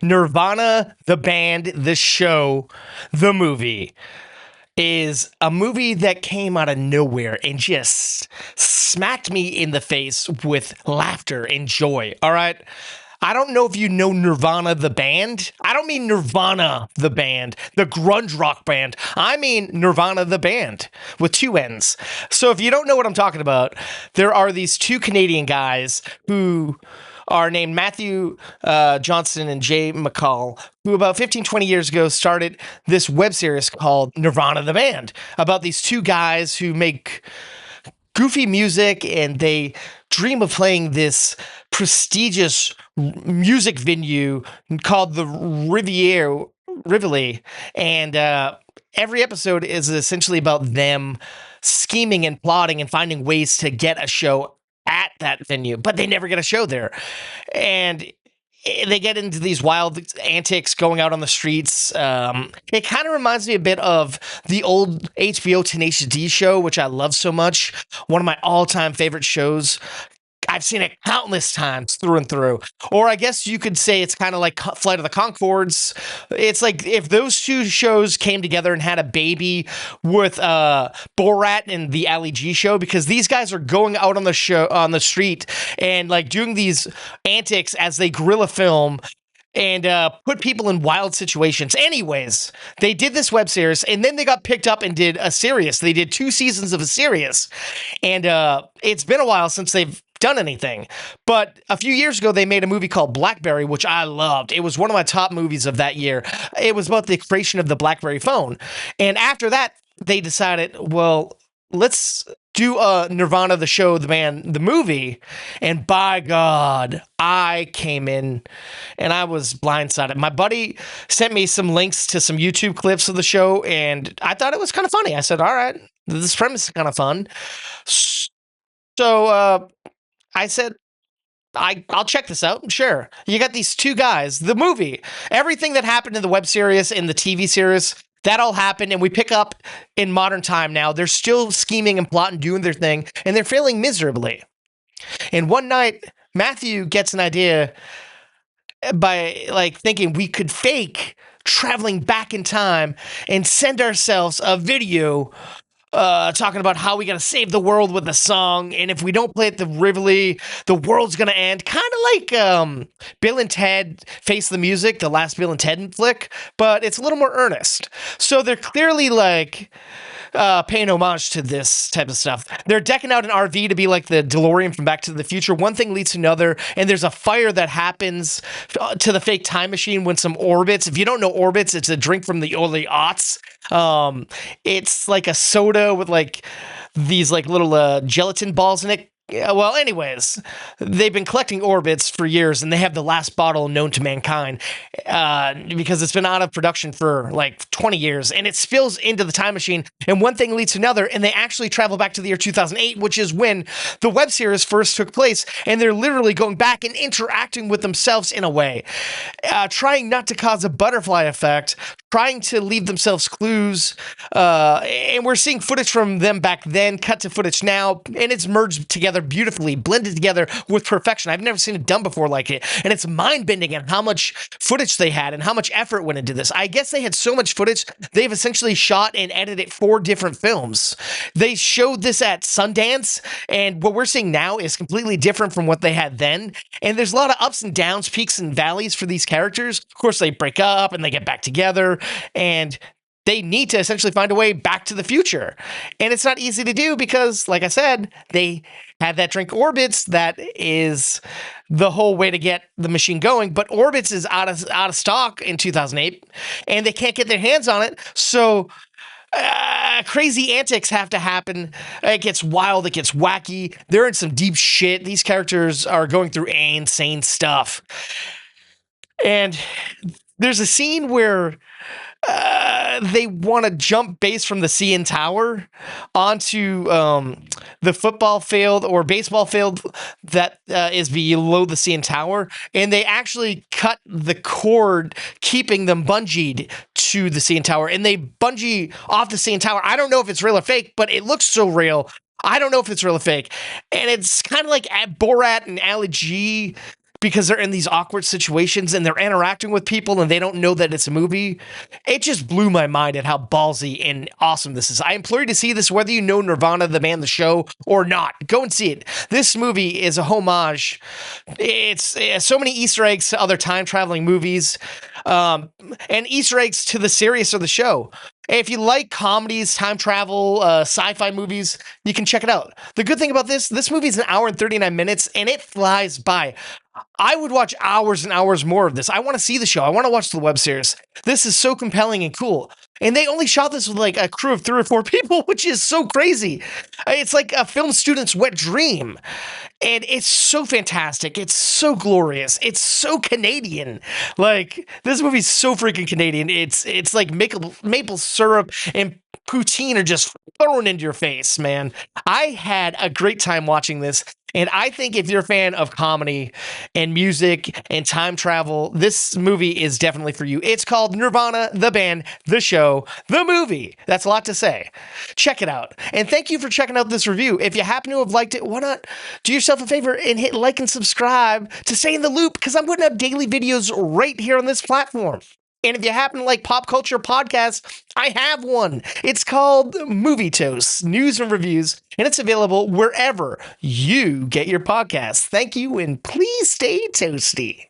Nirvana, the band, the show, the movie is a movie that came out of nowhere and just smacked me in the face with laughter and joy. All right. I don't know if you know Nirvana, the band. I don't mean Nirvana, the band, the grunge rock band. I mean Nirvana, the band, with two N's. So if you don't know what I'm talking about, there are these two Canadian guys who are named Matthew Johnson and Jay McCall, who about 15, 20 years ago started this web series called Nirvana, the band, about these two guys who make goofy music, and they dream of playing this prestigious music venue called the Rivoli, and every episode is essentially about them scheming and plotting and finding ways to get a show at that venue, but they never get a show there. And they get into these wild antics going out on the streets. It kind of reminds me a bit of the old HBO Tenacious D show, which I love so much. One of my all-time favorite shows. I've seen it countless times through and through. Or I guess you could say it's kind of like Flight of the Conchords. It's like if those two shows came together and had a baby with Borat and the Ali G show, because these guys are going out on the street and like doing these antics as they guerrilla film and put people in wild situations. Anyways, they did this web series, and then they got picked up and did a series. They did 2 seasons of a series, and it's been a while since they've done anything. But a few years ago, they made a movie called BlackBerry, which I loved. It was one of my top movies of that year. It was about the creation of the BlackBerry phone. And after that, they decided, well, let's do Nirvana, the show, the band, the movie. And by God, I came in and I was blindsided. My buddy sent me some links to some YouTube clips of the show, and I thought it was kind of funny. I said, all right, this premise is kind of fun. So I said, I'll check this out. Sure. You got these two guys, the movie, everything that happened in the web series, in the TV series, that all happened, and we pick up in modern time now. They're still scheming and plotting, doing their thing, and they're failing miserably. And one night, Matthew gets an idea by like thinking we could fake traveling back in time and send ourselves a video talking about how we got to save the world with a song, and if we don't play it the Rivoli, the world's gonna end. Kind of like Bill and Ted Face the Music, the last Bill and Ted flick, but it's a little more earnest. So they're clearly like paying homage to this type of stuff. They're decking out an RV to be like the DeLorean from Back to the Future. One thing leads to another, and there's a fire that happens to the fake time machine when some orbits. If you don't know orbits, it's a drink from the early aughts. It's like a soda with like these like little gelatin balls in it. Yeah, well, anyways, they've been collecting orbits for years, and they have the last bottle known to mankind because it's been out of production for like 20 years, and it spills into the time machine, and one thing leads to another, and they actually travel back to the year 2008, which is when the web series first took place, and they're literally going back and interacting with themselves in a way, trying not to cause a butterfly effect, trying to leave themselves clues, and we're seeing footage from them back then, cut to footage now, and it's merged together beautifully, blended together with perfection. I've never seen it done before like it, and it's mind-bending on how much footage they had and how much effort went into this. I guess they had so much footage, they've essentially shot and edited 4 different films. They showed this at Sundance, and what we're seeing now is completely different from what they had then, and there's a lot of ups and downs, peaks and valleys for these characters. Of course, they break up and they get back together, and they need to essentially find a way back to the future. And it's not easy to do because, like I said, they had that drink Orbits that is the whole way to get the machine going. But Orbits is out of stock in 2008, and they can't get their hands on it. So crazy antics have to happen. It gets wild. It gets wacky. They're in some deep shit. These characters are going through insane stuff. And there's a scene where they want to jump base from the CN Tower onto the football field or baseball field that is below the CN Tower, and they actually cut the cord keeping them bungeed to the CN Tower, and they bungee off the CN Tower. I don't know if it's real or fake, but it looks so real. I don't know if it's real or fake, and it's kind of like Borat and Ali G because they're in these awkward situations and they're interacting with people and they don't know that it's a movie. It just blew my mind at how ballsy and awesome this is. I implore you to see this, whether you know Nirvana, the band, the show, or not. Go and see it. This movie is a homage. It's so many Easter eggs to other time traveling movies, and Easter eggs to the series of the show. If you like comedies, time travel, sci-fi movies, you can check it out. The good thing about this movie is an hour and 39 minutes, and it flies by. I would watch hours and hours more of this. I want to see the show. I want to watch the web series. This is so compelling and cool. And they only shot this with like a crew of 3 or 4 people, which is so crazy. It's like a film student's wet dream. And it's so fantastic. It's so glorious. It's so Canadian. Like, this movie's so freaking Canadian. It's like maple syrup and poutine are just thrown into your face, man. I had a great time watching this. And I think if you're a fan of comedy and music and time travel, this movie is definitely for you. It's called Nirvana, the band, the show, the movie. That's a lot to say. Check it out. And thank you for checking out this review. If you happen to have liked it, why not do yourself a favor and hit like and subscribe to stay in the loop, because I'm putting up daily videos right here on this platform. And if you happen to like pop culture podcasts, I have one. It's called Movie Toast, News and Reviews, and it's available wherever you get your podcasts. Thank you, and please stay toasty.